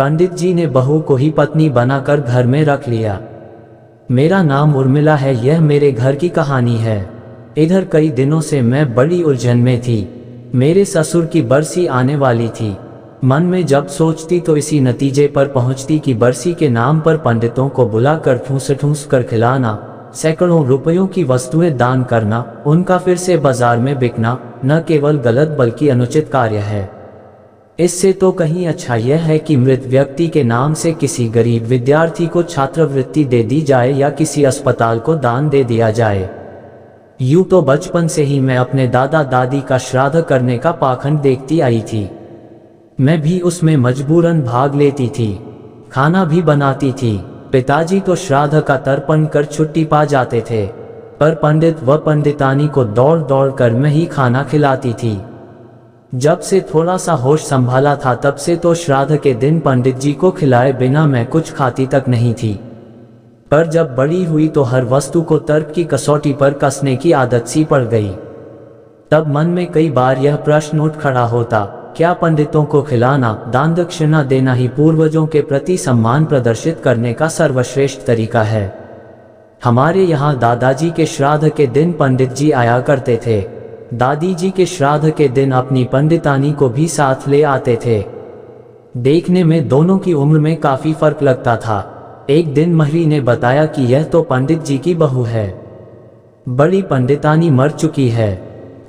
पंडित जी ने बहू को ही पत्नी बनाकर घर में रख लिया। मेरा नाम उर्मिला है, यह मेरे घर की कहानी है। इधर कई दिनों से मैं बड़ी उलझन में थी। मेरे ससुर की बरसी आने वाली थी। मन में जब सोचती तो इसी नतीजे पर पहुंचती कि बरसी के नाम पर पंडितों को बुलाकर ठूस कर खिलाना, सैकड़ों रुपयों की वस्तुएं दान करना, उनका फिर से बाजार में बिकना न केवल गलत बल्कि अनुचित कार्य है। इससे तो कहीं अच्छा यह है कि मृत व्यक्ति के नाम से किसी गरीब विद्यार्थी को छात्रवृत्ति दे दी जाए या किसी अस्पताल को दान दे दिया जाए। यूं तो बचपन से ही मैं अपने दादा दादी का श्राद्ध करने का पाखंड देखती आई थी। मैं भी उसमें मजबूरन भाग लेती थी, खाना भी बनाती थी। पिताजी तो श्राद्ध का तर्पण कर छुट्टी पा जाते थे, पर पंडित व पंडितानी को दौड़ दौड़ कर मैं ही खाना खिलाती थी। जब से थोड़ा सा होश संभाला था तब से तो श्राद्ध के दिन पंडित जी को खिलाए बिना मैं कुछ खाती तक नहीं थी। पर जब बड़ी हुई तो हर वस्तु को तर्क की कसौटी पर कसने की आदत सी पड़ गई। तब मन में कई बार यह प्रश्न उठ खड़ा होता, क्या पंडितों को खिलाना, दान दक्षिणा देना ही पूर्वजों के प्रति सम्मान प्रदर्शित करने का सर्वश्रेष्ठ तरीका है? हमारे यहाँ दादाजी के श्राद्ध के दिन पंडित जी आया करते थे। दादी जी के श्राद्ध के दिन अपनी पंडितानी को भी साथ ले आते थे। देखने में दोनों की उम्र में काफी फर्क लगता था। एक दिन महरी ने बताया कि यह तो पंडित जी की बहू है, बड़ी पंडितानी मर चुकी है।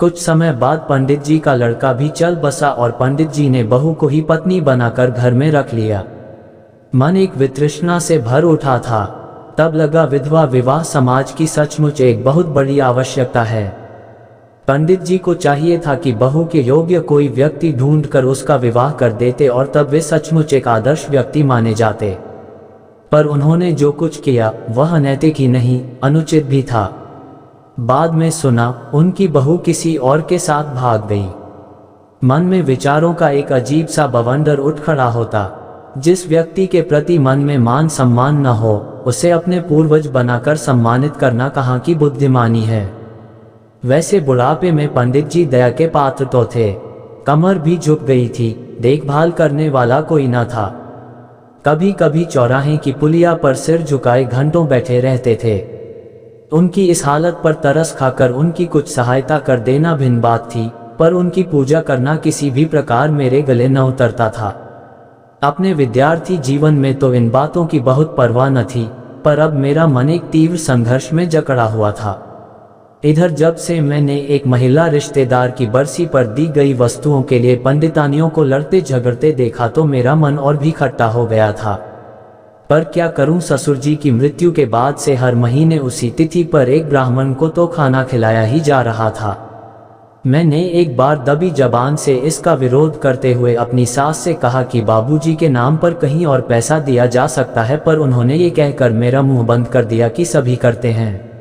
कुछ समय बाद पंडित जी का लड़का भी चल बसा और पंडित जी ने बहू को ही पत्नी बनाकर घर में रख लिया। मन एक वितृष्णा से भर उठा था। तब लगा विधवा विवाह समाज की सचमुच एक बहुत बड़ी आवश्यकता है। पंडित जी को चाहिए था कि बहू के योग्य कोई व्यक्ति ढूंढकर उसका विवाह कर देते और तब वे सचमुच एक आदर्श व्यक्ति माने जाते। पर उन्होंने जो कुछ किया वह अनैतिक ही नहीं, अनुचित भी था। बाद में सुना उनकी बहू किसी और के साथ भाग गई। मन में विचारों का एक अजीब सा बवंडर उठ खड़ा होता। जिस व्यक्ति के प्रति मन में मान सम्मान न हो उसे अपने पूर्वज बनाकर सम्मानित करना कहाँ की बुद्धिमानी है। वैसे बुढ़ापे में पंडित जी दया के पात्र तो थे, कमर भी झुक गई थी, देखभाल करने वाला कोई न था। कभी कभी चौराहे की पुलिया पर सिर झुकाए घंटों बैठे रहते थे। उनकी इस हालत पर तरस खाकर उनकी कुछ सहायता कर देना भिन्न बात थी, पर उनकी पूजा करना किसी भी प्रकार मेरे गले न उतरता था। अपने विद्यार्थी जीवन में तो इन बातों की बहुत परवाह न थी, पर अब मेरा मन एक तीव्र संघर्ष में जकड़ा हुआ था। इधर जब से मैंने एक महिला रिश्तेदार की बरसी पर दी गई वस्तुओं के लिए पंडितानियों को लड़ते झगड़ते देखा तो मेरा मन और भी खट्टा हो गया था। पर क्या करूं, ससुर जी की मृत्यु के बाद से हर महीने उसी तिथि पर एक ब्राह्मण को तो खाना खिलाया ही जा रहा था। मैंने एक बार दबी जबान से इसका विरोध करते हुए अपनी सास से कहा कि बाबूजी के नाम पर कहीं और पैसा दिया जा सकता है, पर उन्होंने ये कहकर मेरा मुंह बंद कर दिया कि सभी करते हैं,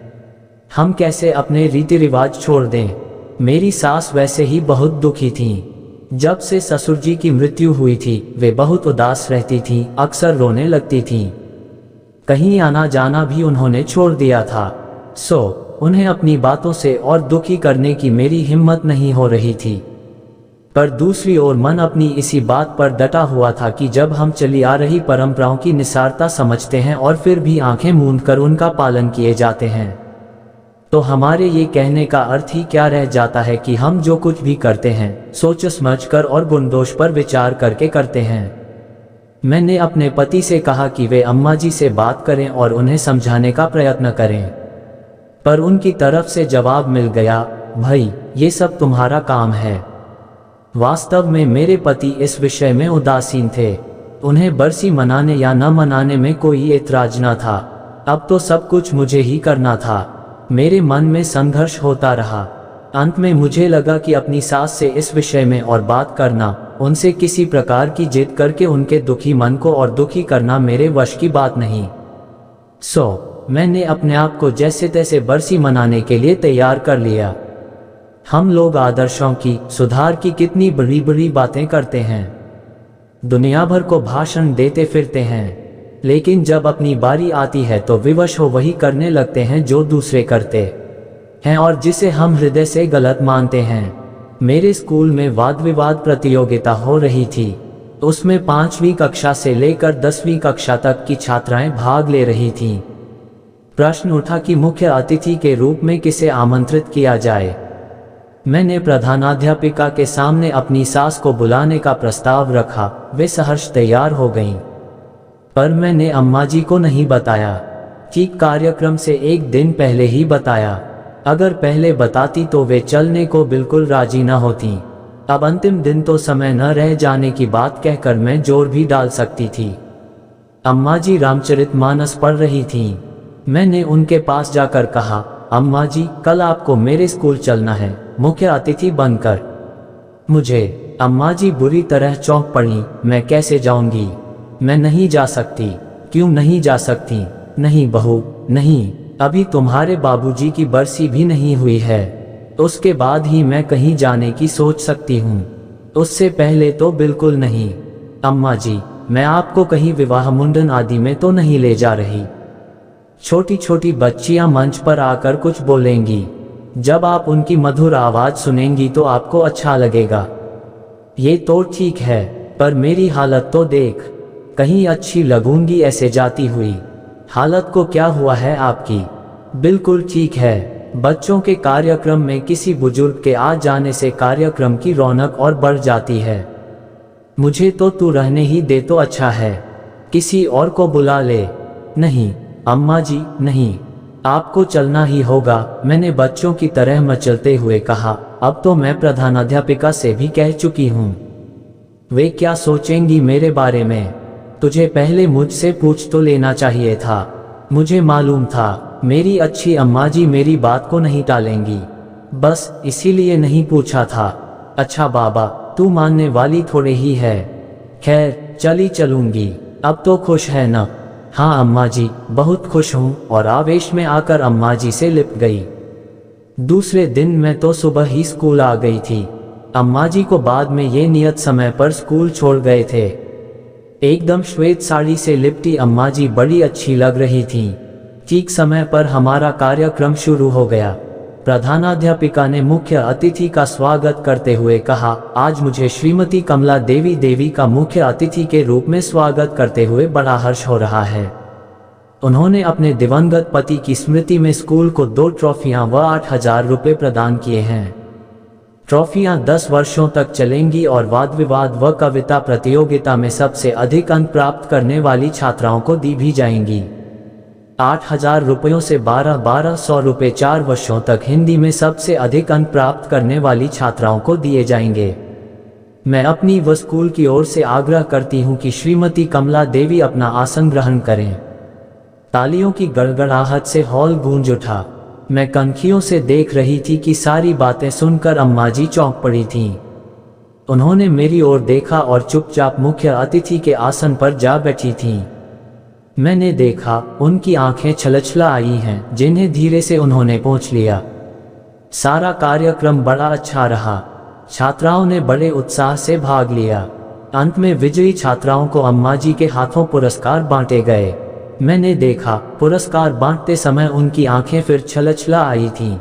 हम कैसे अपने रीति रिवाज छोड़ दें। मेरी सास वैसे ही बहुत दुखी थीं। जब से ससुर जी की मृत्यु हुई थी वे बहुत उदास रहती थीं, अक्सर रोने लगती थीं। कहीं आना जाना भी उन्होंने छोड़ दिया था। उन्हें अपनी बातों से और दुखी करने की मेरी हिम्मत नहीं हो रही थी। पर दूसरी ओर मन अपनी इसी बात पर डटा हुआ था कि जब हम चली आ रही परंपराओं की निसारता समझते हैं और फिर भी आंखें मूंद कर उनका पालन किए जाते हैं, तो हमारे ये कहने का अर्थ ही क्या रह जाता है कि हम जो कुछ भी करते हैं सोच समझ कर और गुण दोष पर विचार करके करते हैं। मैंने अपने पति से कहा कि वे अम्मा जी से बात करें और उन्हें समझाने का प्रयत्न करें, पर उनकी तरफ से जवाब मिल गया, भाई ये सब तुम्हारा काम है। वास्तव में मेरे पति इस विषय में उदासीन थे। उन्हें बरसी मनाने या न मनाने में कोई ऐतराज न था। अब तो सब कुछ मुझे ही करना था। मेरे मन में संघर्ष होता रहा। अंत में मुझे लगा कि अपनी सास से इस विषय में और बात करना, उनसे किसी प्रकार की जिद करके उनके दुखी मन को और दुखी करना मेरे वश की बात नहीं। मैंने अपने आप को जैसे तैसे बरसी मनाने के लिए तैयार कर लिया। हम लोग आदर्शों की, सुधार की कितनी बड़ी बड़ी बातें करते हैं, दुनिया भर को भाषण देते फिरते हैं, लेकिन जब अपनी बारी आती है तो विवश हो वही करने लगते हैं जो दूसरे करते हैं और जिसे हम हृदय से गलत मानते हैं। मेरे स्कूल में वाद विवाद प्रतियोगिता हो रही थी। उसमें 5वीं कक्षा से लेकर 10वीं कक्षा तक की छात्राएं भाग ले रही थीं। प्रश्न उठा कि मुख्य अतिथि के रूप में किसे आमंत्रित किया जाए। मैंने प्रधानाध्यापिका के सामने अपनी सास को बुलाने का प्रस्ताव रखा। वे सहर्ष तैयार हो गईं, पर मैंने अम्मा जी को नहीं बताया कि कार्यक्रम से एक दिन पहले ही बताया। अगर पहले बताती तो वे चलने को बिल्कुल राजी न होती। अब अंतिम दिन तो समय न रह जाने की बात कहकर मैं जोर भी डाल सकती थी। अम्मा जी रामचरितमानस पढ़ रही थीं। मैंने उनके पास जाकर कहा, अम्मा जी, कल आपको मेरे स्कूल चलना है, मुख्य अतिथि बनकर। मुझे अम्मा जी बुरी तरह चौंक पड़ी। मैं कैसे जाऊंगी? मैं नहीं जा सकती। क्यों नहीं जा सकती? नहीं बहू, नहीं, अभी तुम्हारे बाबूजी की बरसी भी नहीं हुई है। उसके बाद ही मैं कहीं जाने की सोच सकती हूँ, उससे पहले तो बिल्कुल नहीं। अम्मा जी, मैं आपको कहीं विवाह मुंडन आदि में तो नहीं ले जा रही। छोटी छोटी बच्चियां मंच पर आकर कुछ बोलेंगी। जब आप उनकी मधुर आवाज सुनेंगी तो आपको अच्छा लगेगा। ये तो ठीक है, पर मेरी हालत तो देख, कहीं अच्छी लगूंगी ऐसे जाती हुई। हालत को क्या हुआ है आपकी? बिल्कुल ठीक है। बच्चों के कार्यक्रम में किसी बुजुर्ग के आ जाने से कार्यक्रम की रौनक और बढ़ जाती है। मुझे तो तू रहने ही दे तो अच्छा है, किसी और को बुला ले। नहीं अम्मा जी, नहीं, आपको चलना ही होगा, मैंने बच्चों की तरह मचलते हुए कहा। अब तो मैं प्रधानाध्यापिका से भी कह चुकी हूँ। वे क्या सोचेंगी मेरे बारे में? तुझे पहले मुझसे पूछ तो लेना चाहिए था। मुझे मालूम था मेरी अच्छी अम्मा जी मेरी बात को नहीं टालेंगी, बस इसीलिए नहीं पूछा था। अच्छा बाबा, तू मानने वाली थोड़े ही है। खैर, चली चलूंगी। अब तो खुश है न? हाँ अम्मा जी, बहुत खुश हूँ। और आवेश में आकर अम्मा जी से लिपट गई। दूसरे दिन मैं तो सुबह ही स्कूल आ गई थी। अम्मा जी को बाद में ये नियत समय पर स्कूल छोड़ गए थे। एकदम श्वेत साड़ी से लिपटी अम्मा जी बड़ी अच्छी लग रही थीं। ठीक समय पर हमारा कार्यक्रम शुरू हो गया। प्रधानाध्यापिका ने मुख्य अतिथि का स्वागत करते हुए कहा, आज मुझे श्रीमती कमला देवी का मुख्य अतिथि के रूप में स्वागत करते हुए बड़ा हर्ष हो रहा है। उन्होंने अपने दिवंगत पति की स्मृति में स्कूल को 2 ट्रॉफियां व 8,000 रुपये प्रदान किए हैं। ट्रॉफियां 10 वर्षों तक चलेंगी और वाद विवाद व कविता प्रतियोगिता में सबसे अधिक अंक प्राप्त करने वाली छात्राओं को दी भी जाएंगी। 8,000 रुपयों से 12,100 रुपये 4 वर्षों तक हिंदी में सबसे अधिक अंक प्राप्त करने वाली छात्राओं को दिए जाएंगे। मैं अपनी व स्कूल की ओर से आग्रह करती हूं कि श्रीमती कमला देवी अपना आसन ग्रहण करें। तालियों की गड़गड़ाहट से हॉल गूंज उठा। मैं कनखियों से देख रही थी कि सारी बातें सुनकर अम्मा जी चौंक पड़ी थीं। उन्होंने मेरी ओर देखा और चुपचाप मुख्य अतिथि के आसन पर जा बैठी थीं। मैंने देखा उनकी आंखें छलछला आई हैं, जिन्हें धीरे से उन्होंने पोंछ लिया। सारा कार्यक्रम बड़ा अच्छा रहा। छात्राओं ने बड़े उत्साह से भाग लिया। अंत में विजयी छात्राओं को अम्मा जी के हाथों पुरस्कार बांटे गए। मैंने देखा पुरस्कार बांटते समय उनकी आंखें फिर छलछला आई थीं।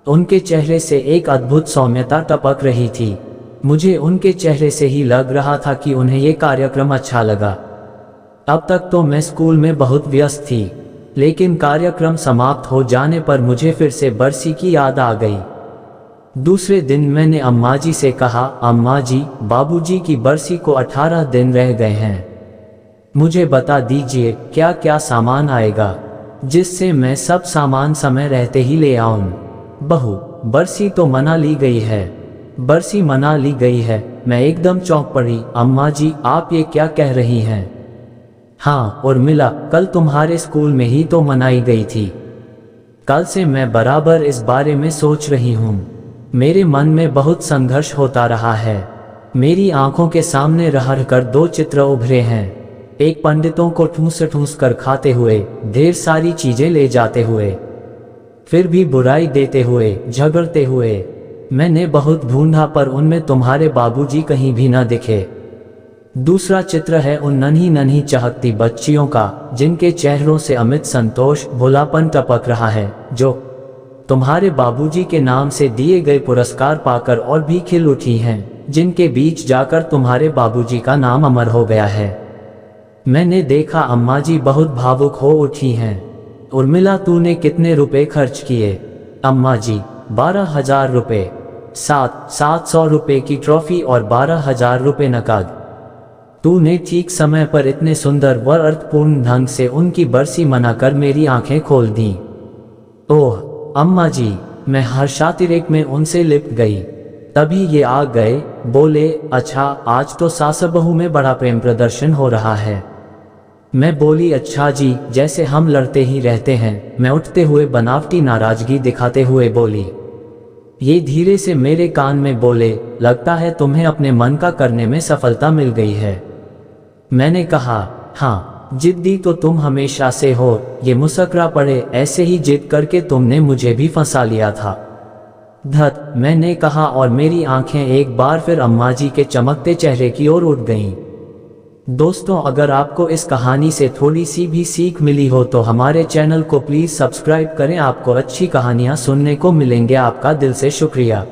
उनके चेहरे से एक अद्भुत सौम्यता टपक रही थी। मुझे उनके चेहरे से ही लग रहा था कि उन्हें ये कार्यक्रम अच्छा लगा। अब तक तो मैं स्कूल में बहुत व्यस्त थी, लेकिन कार्यक्रम समाप्त हो जाने पर मुझे फिर से बरसी की याद आ गई। दूसरे दिन मैंने अम्मा जी से कहा, अम्मा जी, बाबूजी की बरसी को 18 दिन रह गए हैं। मुझे बता दीजिए क्या क्या सामान आएगा, जिससे मैं सब सामान समय रहते ही ले आऊं। बहू, बरसी तो मना ली गई है। बरसी मना ली गई है? मैं एकदम चौंक पड़ी। अम्मा जी, आप ये क्या कह रही हैं? हाँ उर्मिला, कल तुम्हारे स्कूल में ही तो मनाई गई थी। कल से मैं बराबर इस बारे में सोच रही हूँ। मेरे मन में बहुत संघर्ष होता रहा है। मेरी आंखों के सामने रह कर 2 चित्र उभरे हैं। एक पंडितों को ठूस ठूस कर खाते हुए, ढेर सारी चीजें ले जाते हुए, फिर भी बुराई देते हुए, झगड़ते हुए। मैंने बहुत ढूंढा पर उनमें तुम्हारे बाबूजी कहीं भी न दिखे। दूसरा चित्र है उन नन्ही नन्ही चहकती बच्चियों का, जिनके चेहरों से अमित संतोष, भोलापन टपक रहा है, जो तुम्हारे बाबूजी के नाम से दिए गए पुरस्कार पाकर और भी खिल उठी हैं, जिनके बीच जाकर तुम्हारे बाबूजी का नाम अमर हो गया है। मैंने देखा अम्मा जी बहुत भावुक हो उठी हैं। उर्मिला, तूने कितने रुपए खर्च किए? अम्मा जी, 12,000 रुपये, 700 रुपये की ट्रॉफी और 12,000 रुपये नकद। तूने ठीक समय पर इतने सुंदर व अर्थपूर्ण ढंग से उनकी बरसी मनाकर मेरी आंखें खोल दी। ओह अम्मा जी, मैं हर्षातिरेक में उनसे लिपट गई। तभी ये आ गए, बोले, अच्छा आज तो सास बहू में बड़ा प्रेम प्रदर्शन हो रहा है। मैं बोली, अच्छा जी, जैसे हम लड़ते ही रहते हैं। मैं उठते हुए बनावटी नाराजगी दिखाते हुए बोली। ये धीरे से मेरे कान में बोले, लगता है तुम्हें अपने मन का करने में सफलता मिल गई है। मैंने कहा, हाँ, जिद्दी तो तुम हमेशा से हो। ये मुस्करा पड़े, ऐसे ही जिद करके तुमने मुझे भी फंसा लिया था। धत, मैंने कहा और मेरी आंखें एक बार फिर अम्मा जी के चमकते चेहरे की ओर उठ गईं। दोस्तों, अगर आपको इस कहानी से थोड़ी सी भी सीख मिली हो तो हमारे चैनल को प्लीज़ सब्सक्राइब करें। आपको अच्छी कहानियाँ सुनने को मिलेंगे। आपका दिल से शुक्रिया।